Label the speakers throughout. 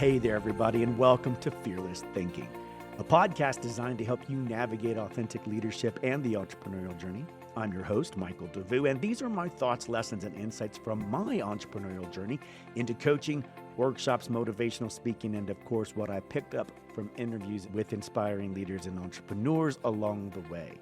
Speaker 1: Hey there, everybody, and welcome to Fearless Thinking, a podcast designed to help you navigate authentic leadership and the entrepreneurial journey. I'm your host, Michael Devous, and these are my thoughts, lessons, and insights from my entrepreneurial journey into coaching, workshops, motivational speaking, and of course, what I picked up from interviews with inspiring leaders and entrepreneurs along the way.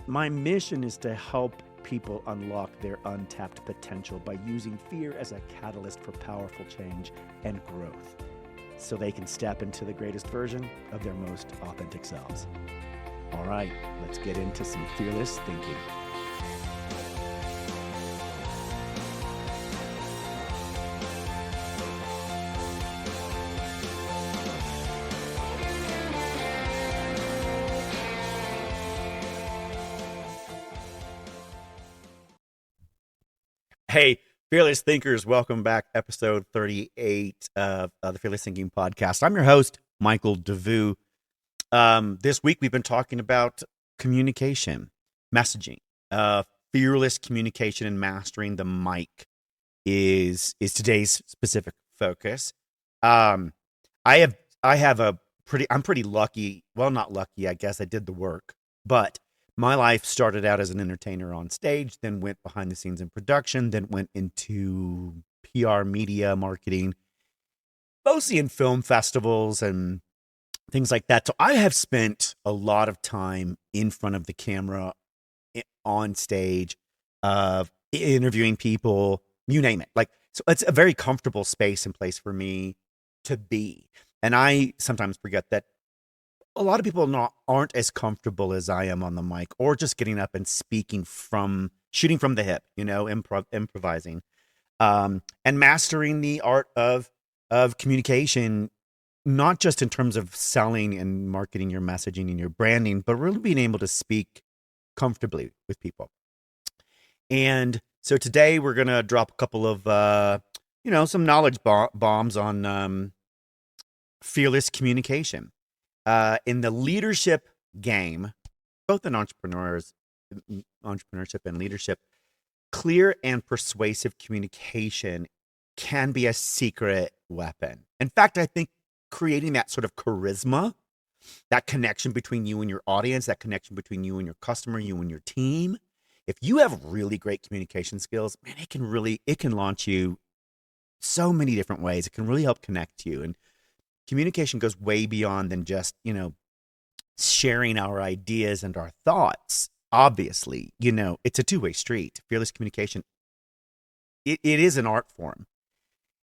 Speaker 1: My mission is to help people unlock their untapped potential by using fear as a catalyst for powerful change and growth, so they can step into the greatest version of their most authentic selves. All right, let's get into some fearless thinking. Hey, Fearless Thinkers, welcome back. Episode 38 of the Fearless Thinking Podcast. I'm your host, Michael Devous. This week, we've been talking about communication, messaging. Fearless communication and mastering the mic is today's specific focus. I'm pretty lucky. Well, not lucky, I guess. I did the work, but my life started out as an entertainer on stage, then went behind the scenes in production, then went into PR, media, marketing, mostly in film festivals and things like that. So I have spent a lot of time in front of the camera, on stage, interviewing people, you name it. So it's a very comfortable space and place for me to be. And I sometimes forget that a lot of people aren't as comfortable as I am on the mic, or just getting up and shooting from the hip, improvising, and mastering the art of communication, not just in terms of selling and marketing your messaging and your branding, but really being able to speak comfortably with people. And so today we're going to drop a couple of, some knowledge bombs on fearless communication. In the leadership game, both in entrepreneurship and leadership, clear and persuasive communication can be a secret weapon. In fact, I think creating that sort of charisma, that connection between you and your audience, that connection between you and your customer, you and your team, if you have really great communication skills, man, it can launch you so many different ways. It can really help connect you. And communication goes way beyond than just, sharing our ideas and our thoughts. Obviously, it's a two-way street. Fearless communication, it is an art form.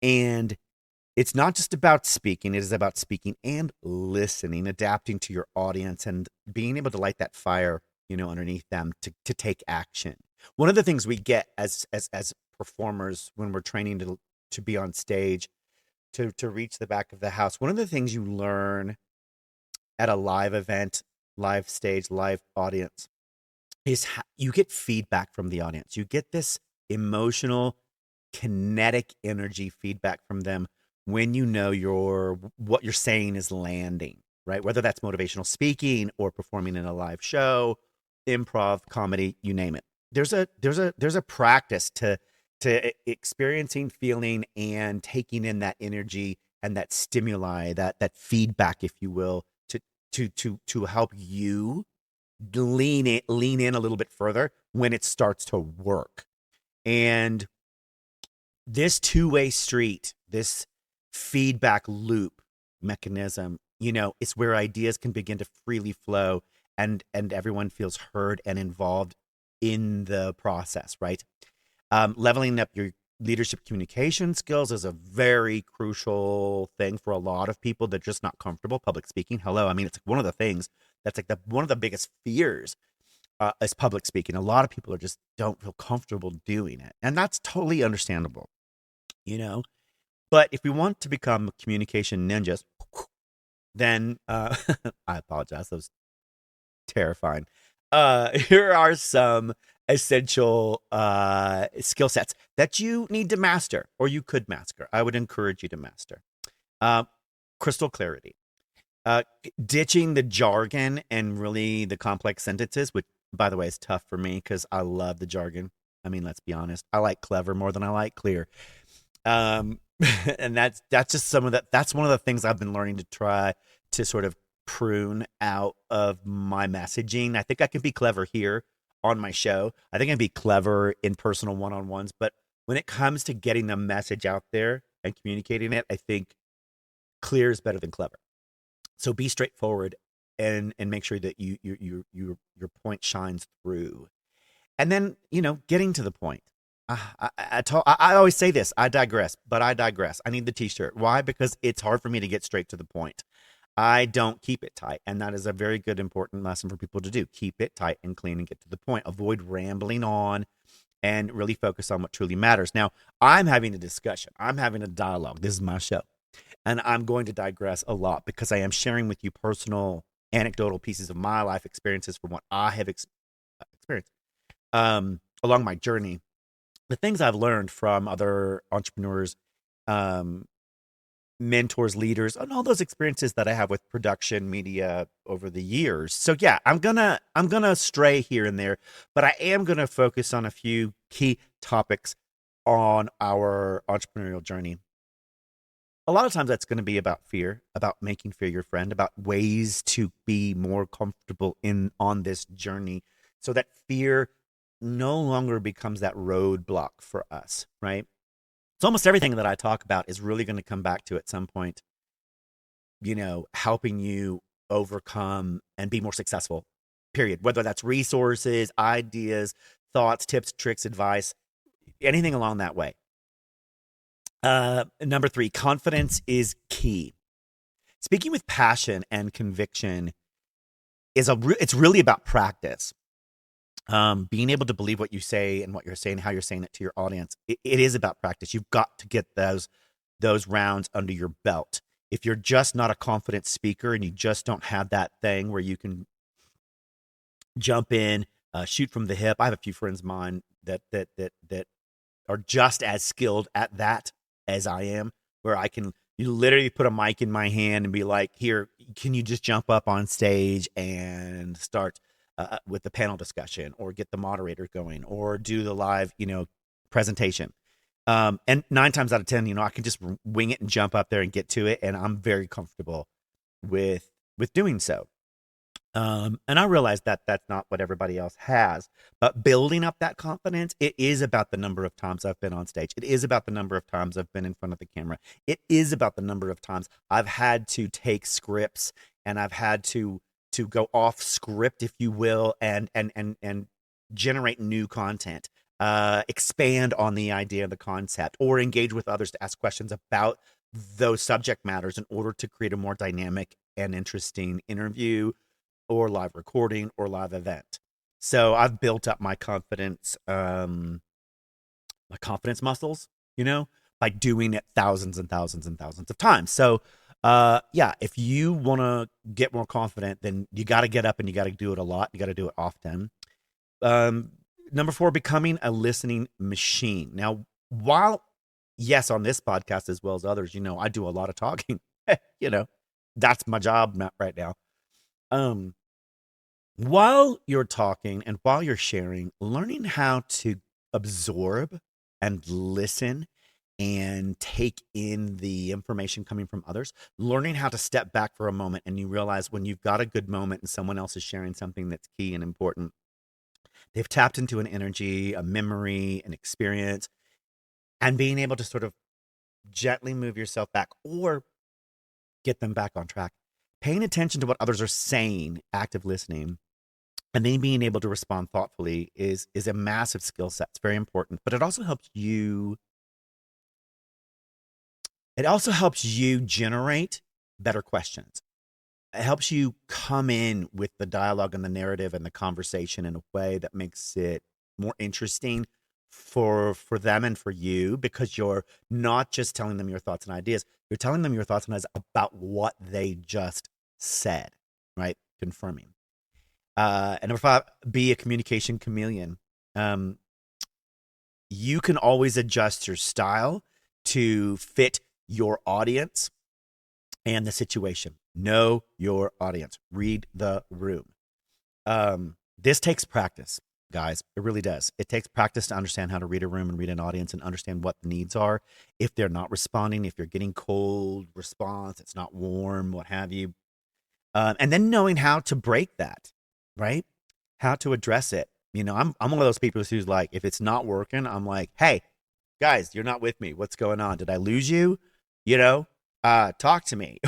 Speaker 1: And it's not just about speaking. It is about speaking and listening, adapting to your audience, and being able to light that fire, underneath them to take action. One of the things we get as performers when we're training to be on stage, to reach the back of the house, one of the things you learn at a live event, live stage, live audience, is how you get feedback from the audience. You get this emotional, kinetic energy feedback from them when what you're saying is landing, right? Whether that's motivational speaking or performing in a live show, improv, comedy, you name it. There's a practice to experiencing, feeling, and taking in that energy and that stimuli, that feedback, if you will, to help you lean in a little bit further when it starts to work. And this two-way street, this feedback loop mechanism, it's where ideas can begin to freely flow, and everyone feels heard and involved in the process, right? Leveling up your leadership communication skills is a very crucial thing for a lot of people that are just not comfortable. Public speaking, it's one of the things that's one of the biggest fears is public speaking. A lot of people just don't feel comfortable doing it, and that's totally understandable, But if we want to become communication ninjas, then I apologize. That was terrifying. Here are some essential skill sets that you need to master, or you could master. I would encourage you to master. Crystal clarity. Ditching the jargon and really the complex sentences, which, by the way, is tough for me because I love the jargon. Let's be honest. I like clever more than I like clear. And that's just some of that. That's one of the things I've been learning to try to sort of prune out of my messaging. I think I can be clever here on my show. I think I can be clever in personal one-on-ones, but when it comes to getting the message out there and communicating it, I think clear is better than clever. So be straightforward and make sure that your point shines through. And then, getting to the point. I always say this, I digress, but I digress. I need the t-shirt. Why? Because it's hard for me to get straight to the point. I don't keep it tight. And that is a very good, important lesson for people to do. Keep it tight and clean and get to the point. Avoid rambling on and really focus on what truly matters. Now, I'm having a discussion. I'm having a dialogue. This is my show. And I'm going to digress a lot because I am sharing with you personal, anecdotal pieces of my life experiences from what I have experienced along my journey. The things I've learned from other entrepreneurs, mentors, leaders, and all those experiences that I have with production media over the years. So yeah, I'm gonna stray here and there, but I am gonna focus on a few key topics on our entrepreneurial journey. A lot of times that's going to be about fear, about making fear your friend, about ways to be more comfortable in on this journey so that fear no longer becomes that roadblock for us, right? So almost everything that I talk about is really going to come back to at some point, helping you overcome and be more successful, period. Whether that's resources, ideas, thoughts, tips, tricks, advice, anything along that way. Number 3, confidence is key. Speaking with passion and conviction it's really about practice. Being able to believe what you say and what you're saying, how you're saying it to your audience. It is about practice. You've got to get those rounds under your belt. If you're just not a confident speaker and you just don't have that thing where you can jump in, shoot from the hip. I have a few friends of mine that are just as skilled at that as I am, where you literally put a mic in my hand and be like, here, can you just jump up on stage and start with the panel discussion or get the moderator going or do the live, presentation. And 9 times out of 10, I can just wing it and jump up there and get to it. And I'm very comfortable with doing so. And I realize that that's not what everybody else has, but building up that confidence, it is about the number of times I've been on stage. It is about the number of times I've been in front of the camera. It is about the number of times I've had to take scripts and I've had to go off script, if you will, and generate new content, expand on the idea of the concept, or engage with others to ask questions about those subject matters in order to create a more dynamic and interesting interview or live recording or live event. So I've built up my confidence muscles, by doing it thousands and thousands and thousands of times. So if you want to get more confident, then you got to get up and you got to do it a lot. You got to do it often. Number 4, becoming a listening machine. Now, while yes, on this podcast as well as others, I do a lot of talking. That's my job right now. While you're talking and while you're sharing, learning how to absorb and listen and take in the information coming from others, learning how to step back for a moment, and you realize when you've got a good moment and someone else is sharing something that's key and important, they've tapped into an energy, a memory, an experience, and being able to sort of gently move yourself back or get them back on track. Paying attention to what others are saying, active listening, and then being able to respond thoughtfully is a massive skill set. It's very important, but it also helps you generate better questions. It helps you come in with the dialogue and the narrative and the conversation in a way that makes it more interesting for them and for you, because you're not just telling them your thoughts and ideas. You're telling them your thoughts and ideas about what they just said, right? Confirming. And number 5, be a communication chameleon. You can always adjust your style to fit your audience and the situation. Know your audience. Read the room. This takes practice. guys. It really does. It takes practice to understand how to read a room and read an audience and understand what the needs are. If they're not responding, if you're getting cold response, it's not warm, what have you. And then knowing how to break that, right? How to address it. I'm one of those people who's like, if it's not working, I'm like, hey, guys, you're not with me. What's going on? Did I lose you? Talk to me.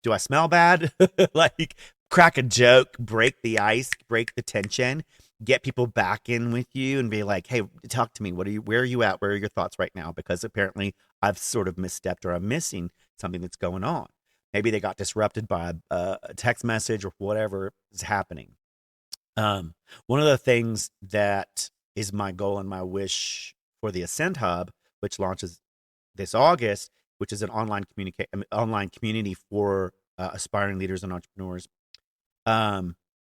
Speaker 1: Do I smell bad? Like, crack a joke, break the ice, break the tension, get people back in with you and be like, hey, talk to me. Where are you at? Where are your thoughts right now? Because apparently I've sort of misstepped or I'm missing something that's going on. Maybe they got disrupted by a text message or whatever is happening. One of the things that is my goal and my wish for the Ascend Hub, which launches this August, which is an online community for aspiring leaders and entrepreneurs,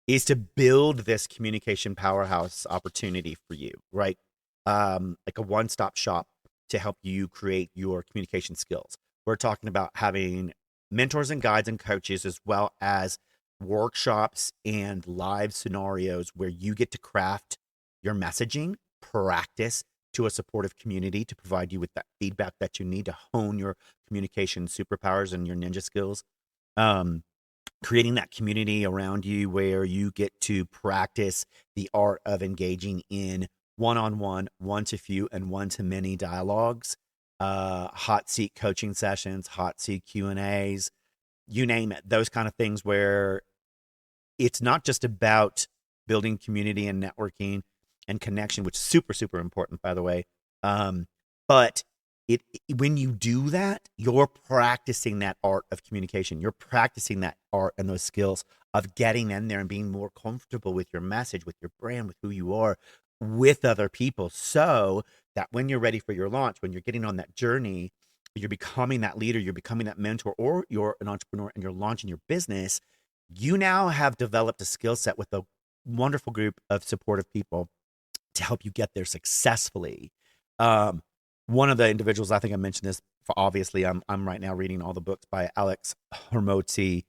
Speaker 1: is to build this communication powerhouse opportunity for you, right? Like a one-stop shop to help you create your communication skills. We're talking about having mentors and guides and coaches, as well as workshops and live scenarios where you get to craft your messaging, practice to a supportive community to provide you with that feedback that you need to hone your communication superpowers and your ninja skills. Creating that community around you where you get to practice the art of engaging in one-on-one, one-to-few, and one-to-many dialogues, hot seat coaching sessions, hot seat Q&As, you name it, those kind of things where it's not just about building community and networking and connection, which is super, super important, by the way. But when you do that, you're practicing that art of communication. You're practicing that art and those skills of getting in there and being more comfortable with your message, with your brand, with who you are, with other people, so that when you're ready for your launch, when you're getting on that journey, you're becoming that leader, you're becoming that mentor, or you're an entrepreneur and you're launching your business, you now have developed a skill set with a wonderful group of supportive people to help you get there successfully. One of the individuals, I think I mentioned this, for obviously, I'm right now reading all the books by Alex Hormozi.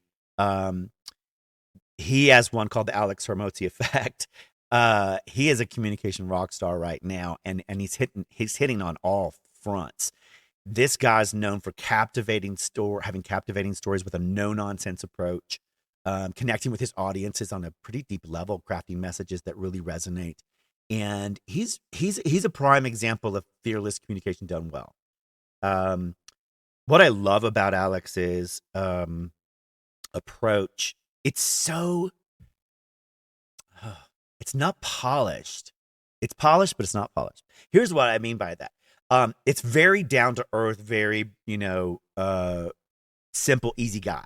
Speaker 1: He has one called the Alex Hormozi Effect. He is a communication rock star right now, and he's hitting on all fronts. This guy's known for having captivating stories with a no nonsense approach, connecting with his audiences on a pretty deep level, crafting messages that really resonate. And he's a prime example of fearless communication done well. What I love about Alex's approach, it's not polished. It's polished, but it's not polished. Here's what I mean by that. It's very down to earth, very, simple, easy guy.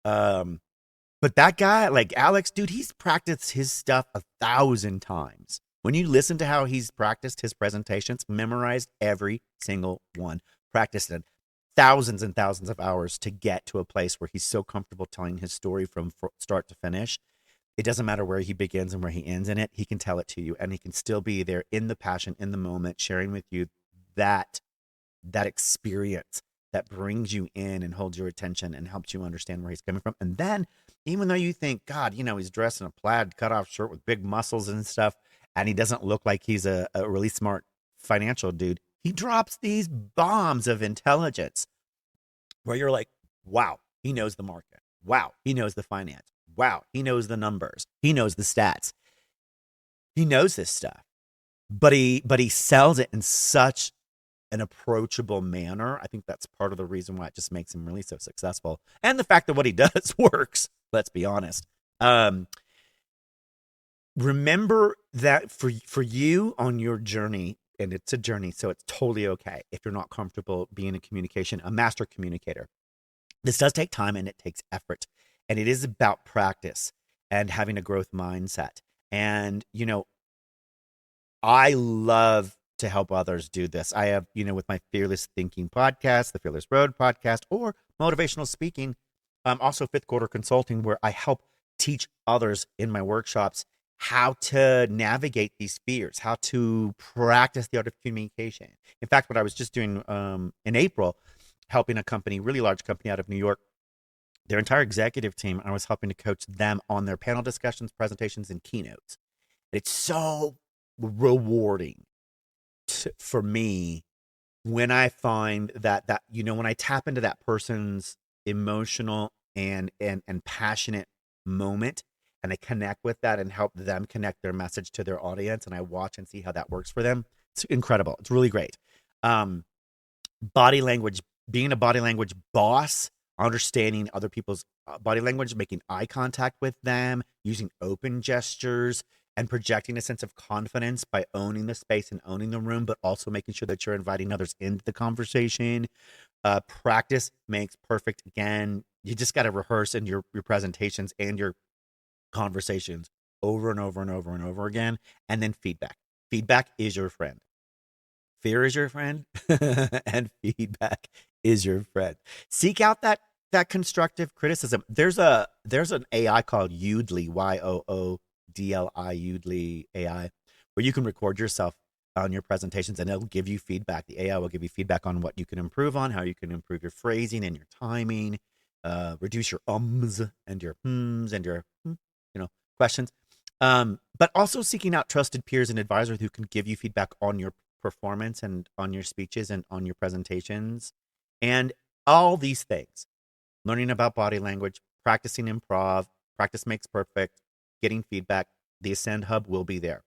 Speaker 1: But that guy, like Alex, dude, he's practiced his stuff 1,000 times. When you listen to how he's practiced his presentations, memorized every single one, practiced it thousands and thousands of hours to get to a place where he's so comfortable telling his story from start to finish. It doesn't matter where he begins and where he ends in it. He can tell it to you, and he can still be there in the passion, in the moment, sharing with you that experience that brings you in and holds your attention and helps you understand where he's coming from. And then, even though you think, God, he's dressed in a plaid cutoff shirt with big muscles and stuff, and he doesn't look like he's a really smart financial dude, he drops these bombs of intelligence where you're like, wow, he knows the market. Wow, he knows the finance. Wow, he knows the numbers. He knows the stats. He knows this stuff. But he sells it in such an approachable manner. I think that's part of the reason why it just makes him really so successful. And the fact that what he does works, let's be honest. Remember that for you on your journey, and it's a journey, so it's totally okay if you're not comfortable being a master communicator. This does take time and it takes effort, and it is about practice and having a growth mindset. And, I love to help others do this. I have, with my Fearless Thinking podcast, the Fearless Road podcast, or motivational speaking, also Fifth Quarter Consulting, where I help teach others in my workshops how to navigate these fears, how to practice the art of communication. In fact, what I was just doing in April, helping a company, really large company out of New York, their entire executive team. I was helping to coach them on their panel discussions, presentations, and keynotes. It's so rewarding for me when I find that when I tap into that person's emotional and passionate moment, and I connect with that and help them connect their message to their audience, and I watch and see how that works for them. It's incredible. It's really great. Um, Body language, being a body language boss, understanding other people's body language, making eye contact with them, using open gestures, and projecting a sense of confidence by owning the space and owning the room, but also making sure that you're inviting others into the conversation. Practice makes perfect. Again, you just got to rehearse in your presentations and your conversations over and over and over and over again. And then feedback. Feedback is your friend. Fear is your friend, and feedback is your friend. Seek out that constructive criticism. There's an AI called Udly, Yoodli, Udly AI, where you can record yourself on your presentations, and it'll give you feedback. The AI will give you feedback on what you can improve on, how you can improve your phrasing and your timing, reduce your ums and your hms and your questions. But also seeking out trusted peers and advisors who can give you feedback on your performance and on your speeches and on your presentations and all these things. Learning about body language, practicing improv, practice makes perfect, getting feedback. The Ascend Hub will be there.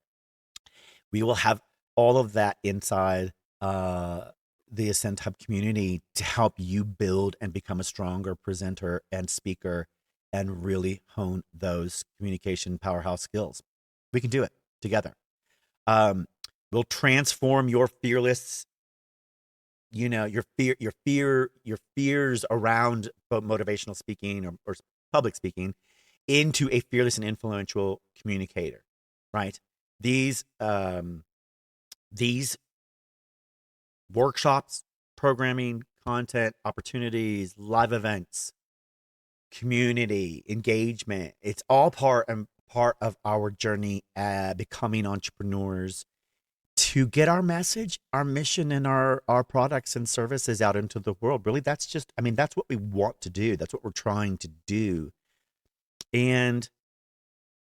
Speaker 1: We will have all of that inside the Ascend Hub community to help you build and become a stronger presenter and speaker and really hone those communication powerhouse skills. We can do it together. Will transform your fearless, your fears around motivational speaking or public speaking into a fearless and influential communicator, right? These workshops, programming, content, opportunities, live events, community, engagement, it's all part of our journey becoming entrepreneurs to get our message, our mission, and our products and services out into the world. Really, that's what we want to do. That's what we're trying to do. And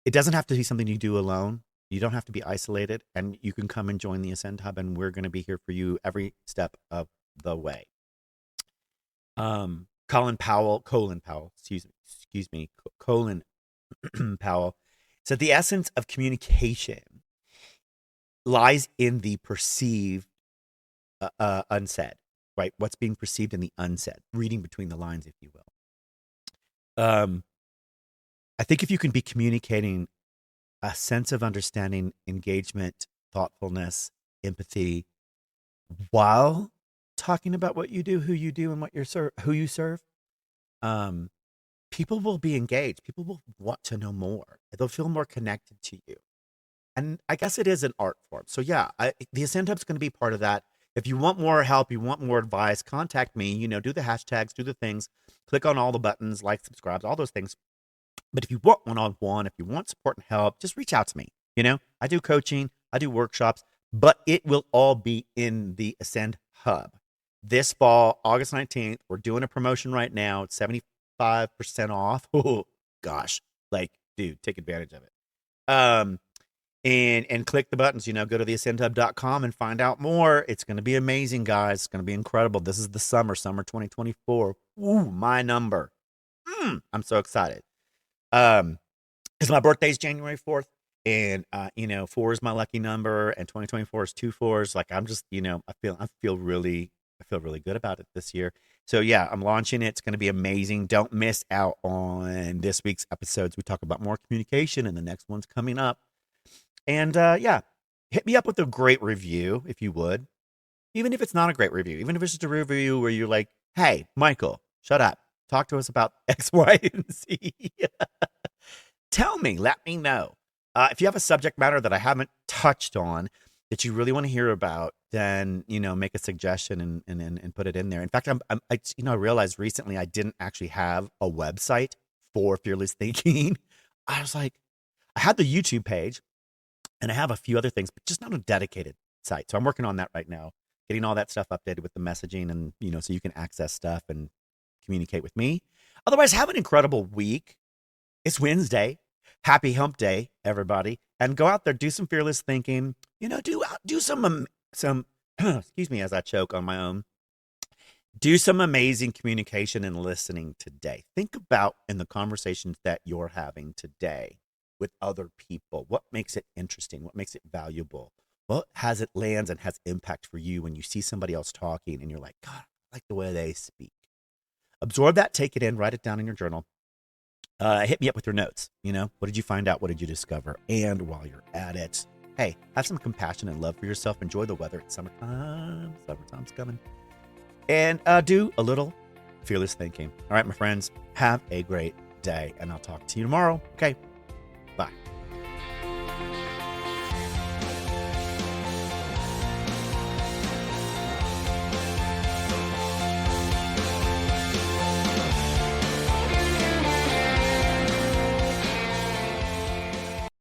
Speaker 1: it doesn't have to be something you do alone. You don't have to be isolated, and you can come and join the Ascend Hub, and we're going to be here for you every step of the way. Colin Powell, said the essence of communication lies in the perceived unsaid, right? What's being perceived in the unsaid, reading between the lines, if you will. I think if you can be communicating a sense of understanding, engagement, thoughtfulness, empathy, while talking about what you do, who you do, and who you serve, people will be engaged. People will want to know more. They'll feel more connected to you. And I guess it is an art form. So yeah, the Ascend Hub is going to be part of that. If you want more help, you want more advice, contact me. Do the hashtags, do the things, click on all the buttons, like, subscribe, all those things. But if you want one-on-one, if you want support and help, just reach out to me. I do coaching, I do workshops, but it will all be in the Ascend Hub. This fall, August 19th, we're doing a promotion right now. It's 75% off. Oh, gosh. Dude, take advantage of it. And click the buttons, go to theascendhub.com and find out more. It's going to be amazing, guys. It's going to be incredible. This is the summer 2024. Ooh, my number. I'm so excited. Because my birthday's January 4th, and 4 is my lucky number, and 2024 is 2 4s. I'm just, I feel really good about it this year. So yeah, I'm launching it. It's going to be amazing. Don't miss out on this week's episodes. We talk about more communication, and the next one's coming up. And yeah, hit me up with a great review if you would. Even if it's not a great review, even if it's just a review where you're like, hey, Michael, shut up. Talk to us about X, Y, and Z. Tell me, let me know. If you have a subject matter that I haven't touched on that you really want to hear about, then, make a suggestion and put it in there. In fact, I realized recently I didn't actually have a website for Fearless Thinking. I was like, I had the YouTube page and I have a few other things, but just not a dedicated site. So I'm working on that right now, getting all that stuff updated with the messaging and, so you can access stuff and communicate with me. Otherwise, have an incredible week. It's Wednesday. Happy hump day, everybody. And go out there, do some fearless thinking. Do some excuse me as I choke on my own. Do some amazing communication and listening today. Think about in the conversations that you're having today with other people, what makes it interesting? What makes it valuable? What has it lands and has impact for you when you see somebody else talking and you're like, God, I like the way they speak. Absorb that, take it in, write it down in your journal. Hit me up with your notes. What did you find out? What did you discover? And while you're at it, hey, have some compassion and love for yourself. Enjoy the weather. It's summertime. Summertime's coming. And do a little fearless thinking. All right, my friends, have a great day, and I'll talk to you tomorrow. Okay,